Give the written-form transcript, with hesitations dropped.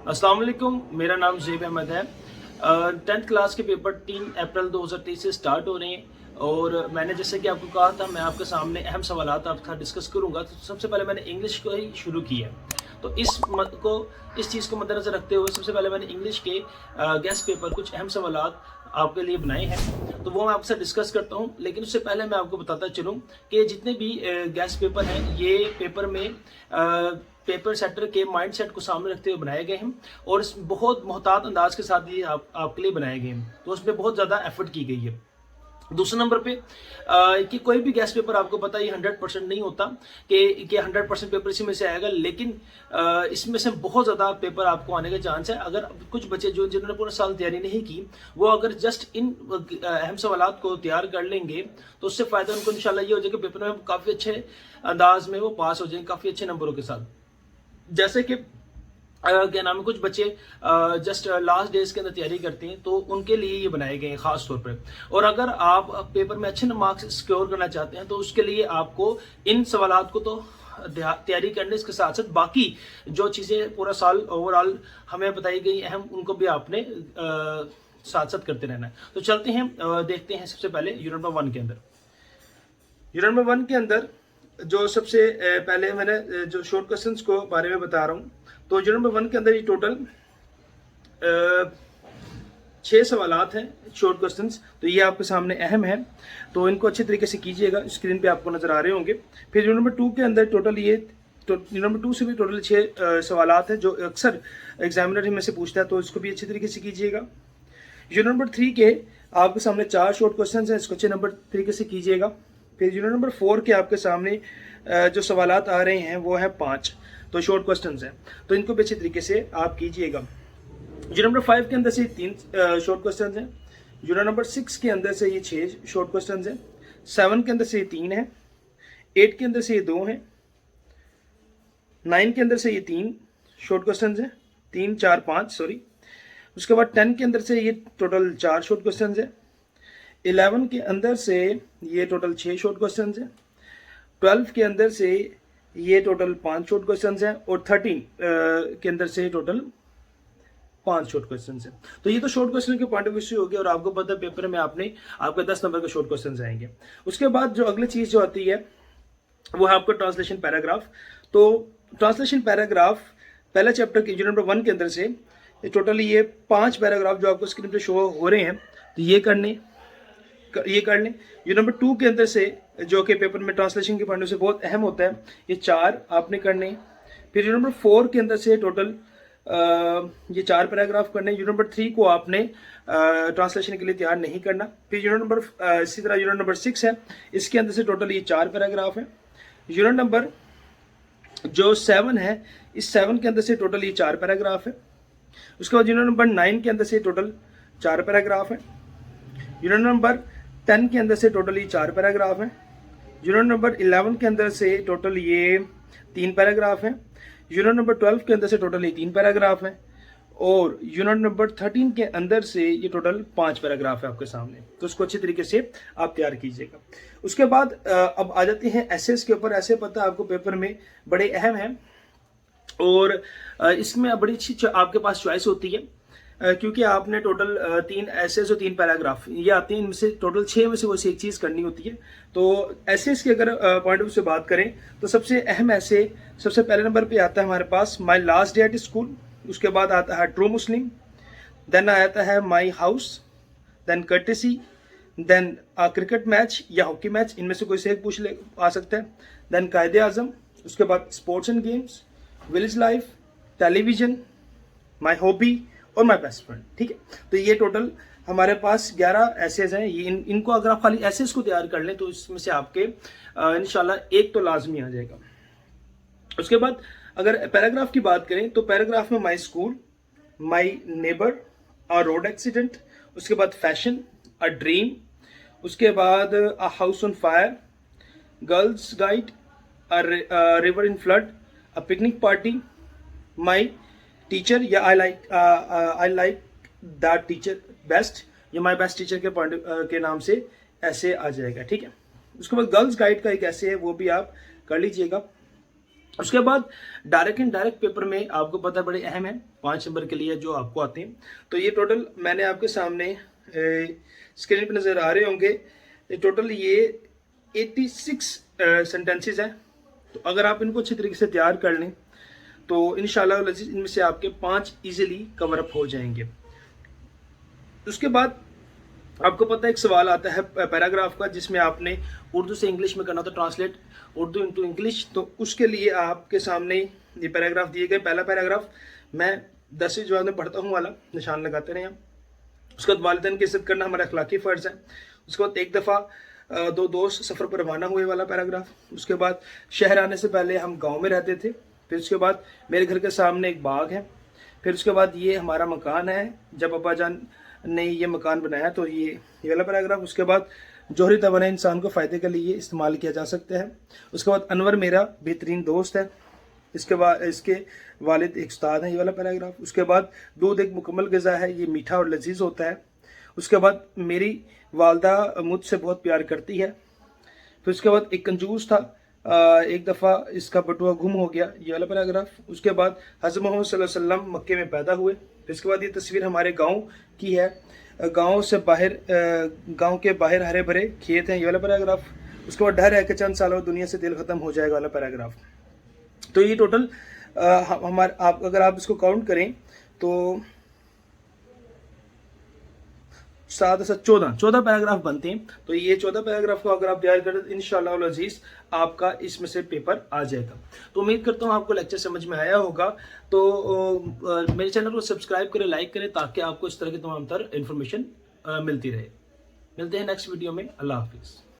अस्सलाम वालेकुम, मेरा नाम ज़ेब अहमद है। 10th क्लास के पेपर 3 अप्रैल 2023 से स्टार्ट हो रहे हैं और मैंने जैसे कि आपको कहा था मैं आपके सामने अहम सवालात आपका डिस्कस करूंगा। तो सबसे पहले मैंने इंग्लिश को ही शुरू किया है। तो इस चीज़ को मद्देनज़र रखते हुए सबसे पहले मैंने इंग्लिश के गेस्ट पेपर कुछ अहम सवालात आपके लिए बनाए हैं, तो वो मैं आपके साथ डिस्कस करता हूँ। लेकिन उससे पहले मैं आपको बताता चलूँ कि जितने भी गेस्ट पेपर हैं ये पेपर में पेपर सेटर के माइंड सेट को सामने रखते हुए बनाए गए हैं और इस बहुत मोहतात अंदाज के साथ ये आपके लिए बनाए गए हैं, तो उसमें बहुत ज़्यादा एफर्ट की गई है। दूसरे नंबर पे कि कोई भी गेस्ट पेपर आपको पता है 100% नहीं होता कि 100% पेपर इसी में से आएगा, लेकिन इसमें से बहुत ज़्यादा पेपर आपको आने का चांस है। अगर कुछ बच्चे जो जिन्होंने पूरा साल तैयारी नहीं की वो अगर जस्ट इन अहम सवालात को तैयार कर लेंगे तो उससे फ़ायदा उनको इंशाल्लाह ये हो जाएगा कि पेपर में काफ़ी अच्छे अंदाज में वो पास हो जाएंगे काफ़ी अच्छे नंबरों के साथ। जैसे कि क्या नाम है, कुछ बच्चे जस्ट लास्ट डेज के अंदर तैयारी करते हैं, तो उनके लिए ये बनाए गए हैं खास तौर पर। और अगर आप पेपर में अच्छे मार्क्स सिक्योर करना चाहते हैं तो उसके लिए आपको इन सवालात को तो तैयारी करने इसके साथ साथ बाकी जो चीज़ें पूरा साल ओवरऑल हमें बताई गई अहम उनको भी आपने साथ साथ करते रहना है। तो चलते हैं देखते हैं सबसे पहले यूनिट नंबर 1 के अंदर। यूनिट नंबर 1 के अंदर जो सबसे पहले मैंने जो शॉर्ट क्वेश्चंस को बारे में बता रहा हूँ, तो यूनिट नंबर 1 के अंदर ये टोटल 6 सवालात हैं शॉर्ट क्वेश्चंस। तो ये आपके सामने अहम है, तो इनको अच्छे तरीके से कीजिएगा। स्क्रीन पे आपको नजर आ रहे होंगे। फिर यूनिट नंबर 2 के अंदर टोटल यूनिट नंबर 2 से भी टोटल 6 सवालात हैं जो अक्सर एग्जामिनर में से पूछता है, तो इसको भी अच्छे तरीके से कीजिएगा। यूनिट नंबर 3 के आपके सामने 4 शॉर्ट क्वेश्चन हैं, इसको अच्छे नंबर तरीके से कीजिएगा। फिर यूनिट नंबर 4 के आपके सामने जो सवालात आ रहे हैं वो है 5, तो शॉर्ट क्वेश्चन हैं, तो इनको भी अच्छे तरीके से आप कीजिएगा। यूनिट नंबर 5 के अंदर से 3 शॉर्ट क्वेश्चन हैं। यूनिट नंबर 6 के अंदर से ये 6 शॉर्ट क्वेश्चन हैं। 7 के अंदर से ये 3 है। 8 के अंदर से ये 2 हैं। 9 के अंदर से ये 3 शॉर्ट क्वेश्चन हैं, 3 4 5 सॉरी। उसके बाद 10 के अंदर से ये टोटल 4 शॉर्ट क्वेश्चन है। 11 के अंदर से ये टोटल 6 शॉर्ट क्वेश्चन है। 12 के अंदर से ये टोटल 5 शॉर्ट क्वेश्चन है और 13 के अंदर से टोटल 5 शॉर्ट क्वेश्चन है। तो ये तो शॉर्ट क्वेश्चन के पॉइंट ऑफ व्यू से हो गया और आपको पता है पेपर में आपके 10 नंबर के शॉर्ट क्वेश्चन आएंगे। उसके बाद जो अगली चीज जो आती है वो है आपका ट्रांसलेशन पैराग्राफ। तो ट्रांसलेशन पैराग्राफ पहला चैप्टर के यूनिट नंबर 1 के अंदर से टोटली ये 5 पैराग्राफ जो आपको स्क्रीन पे शो हो रहे हैं, तो ये कर लें। यूनिट नंबर 2 के अंदर से जो कि पेपर में ट्रांसलेशन के पॉइंट से बहुत अहम होता है, ये 4 आपने करने। फिर यूनिट नंबर 4 के अंदर से टोटल ये 4 पैराग्राफ करने। यूनिट नंबर 3 को आपने ट्रांसलेशन के लिए तैयार नहीं करना। फिर यूनिट नंबर इसी तरह यूनिट नंबर 6 है, इसके अंदर से टोटल ये 4 पैराग्राफ है। यूनिट नंबर जो 7 है, इस 7 के अंदर से टोटल ये 4 पैराग्राफ है। उसके बाद यूनिट नंबर 9 के अंदर से टोटल 4 पैराग्राफ है। यूनिट नंबर 10 के अंदर से टोटल ये 4 पैराग्राफ है। यूनिट नंबर 11 के अंदर से टोटल ये 3 पैराग्राफ है। यूनिट नंबर 12 के अंदर से टोटल ये 3 पैराग्राफ है और यूनिट नंबर 13 के अंदर से ये टोटल 5 पैराग्राफ है आपके सामने। तो उसको अच्छे तरीके से आप तैयार कीजिएगा। उसके बाद अब आ जाते हैं एसेस के ऊपर। ऐसे पता आपको पेपर में बड़े अहम है और इसमें बड़ी अच्छी आपके पास चॉइस होती है, क्योंकि आपने टोटल 3 एसेस और 3 पैराग्राफ ये आते हैं, इनमें से टोटल 6 में से कोई एक चीज़ करनी होती है। तो एसेस की अगर पॉइंट ऑफ व्यू से बात करें तो सबसे अहम ऐसे सबसे पहले नंबर पे आता है हमारे पास my last day at school. उसके बाद आता है ट्रू मुस्लिम, देन आता है my house, then courtesy, then cricket match या हॉकी मैच, इनमें से कोई से एक आ सकता है। देन कायदे आजम, उसके बाद sports and games, village life, television, my hobby और माई बेस्ट फ्रेंड। ठीक है, तो ये टोटल हमारे पास 11 एसेज हैं। ये इनको अगर आप खाली एसेज को तैयार कर लें तो इसमें से आपके इंशाल्लाह एक तो लाजमी आ जाएगा। उसके बाद अगर पैराग्राफ की बात करें तो पैराग्राफ में my school, my neighbour, a road accident, उसके बाद फैशन, अ ड्रीम, उसके बाद a house on fire, girls guide, a river in flood, a picnic party, my teacher या I like that teacher best, या my best teacher के point के नाम से ऐसे आ जाएगा। ठीक है, उसके बाद गर्ल्स गाइड का एक ऐसे है, वो भी आप कर लीजिएगा। उसके बाद डायरेक्ट एंड डायरेक्ट पेपर में आपको पता बड़े अहम है 5 नंबर के लिए जो आपको आते हैं। तो ये टोटल मैंने आपके सामने स्क्रीन पे नज़र आ रहे होंगे, टोटल ये 86 सेंटेंसेस हैं। तो अगर आप इनको अच्छी तरीके से तैयार कर लें तो इंशाल्लाह इनमें से आपके 5 इजीली कवर अप हो जाएंगे। उसके बाद आपको पता है एक सवाल आता है पैराग्राफ का, जिसमें आपने उर्दू से इंग्लिश में करना होता है ट्रांसलेट उर्दू इनटू इंग्लिश। तो उसके लिए आपके सामने ये पैराग्राफ दिए गए। पहला पैराग्राफ मैं 10वीं जमात में पढ़ता हूँ वाला, निशान लगाते रहे हम। उसके बाद वालिदैन की इज्जत करना हमारा अखलाकी फ़र्ज़ है। उसके बाद एक दफ़ा 2 दोस्त सफ़र पर रवाना हुए वाला पैराग्राफ। उसके बाद शहर आने से पहले हम गाँव में रहते थे। फिर उसके बाद मेरे घर के सामने एक बाग है। फिर उसके बाद ये हमारा मकान है, जब अब्बा जान ने ये मकान बनाया। तो ये वाला पैराग्राफ। उसके बाद जौहरी तवाना इंसान को फ़ायदे के लिए इस्तेमाल किया जा सकता है। उसके बाद अनवर मेरा बेहतरीन दोस्त है। इसके बाद इसके वालिद एक उस्ताद हैं, ये वाला पैराग्राफ। उसके बाद दूध एक मुकम्मल ग़िज़ा है, ये मीठा और लजीज होता है। उसके बाद मेरी वालदा मुझसे बहुत प्यार करती है। फिर उसके बाद एक कंजूस था, एक दफ़ा इसका बटुआ गुम हो गया, ये वाला पैराग्राफ। उसके बाद हज़रत मोहम्मद सल्लल्लाहु अलैहि वसल्लम मक्के में पैदा हुए। फिर इसके बाद ये तस्वीर हमारे गांव की है, गांव से बाहर गांव के बाहर हरे भरे खेत हैं, ये वाला पैराग्राफ। उसके बाद डर है कि चंद सालों में दुनिया से दिल ख़त्म हो जाएगा वाला पैराग्राफ। तो ये टोटल हमारे आप अगर आप इसको काउंट करें तो 14 पैराग्राफ बनते हैं। तो ये 14 पैराग्राफ को अगर आप तैयार करें तो इंशाअल्लाह अज़ीज़ आपका इसमें से पेपर आ जाएगा। तो उम्मीद करता हूँ आपको लेक्चर समझ में आया होगा। तो मेरे चैनल को सब्सक्राइब करें, लाइक करें, ताकि आपको इस तरह की तमाम तर इन्फॉर्मेशन मिलती रहे। मिलते हैं नेक्स्ट वीडियो में। अल्लाह हाफिज़।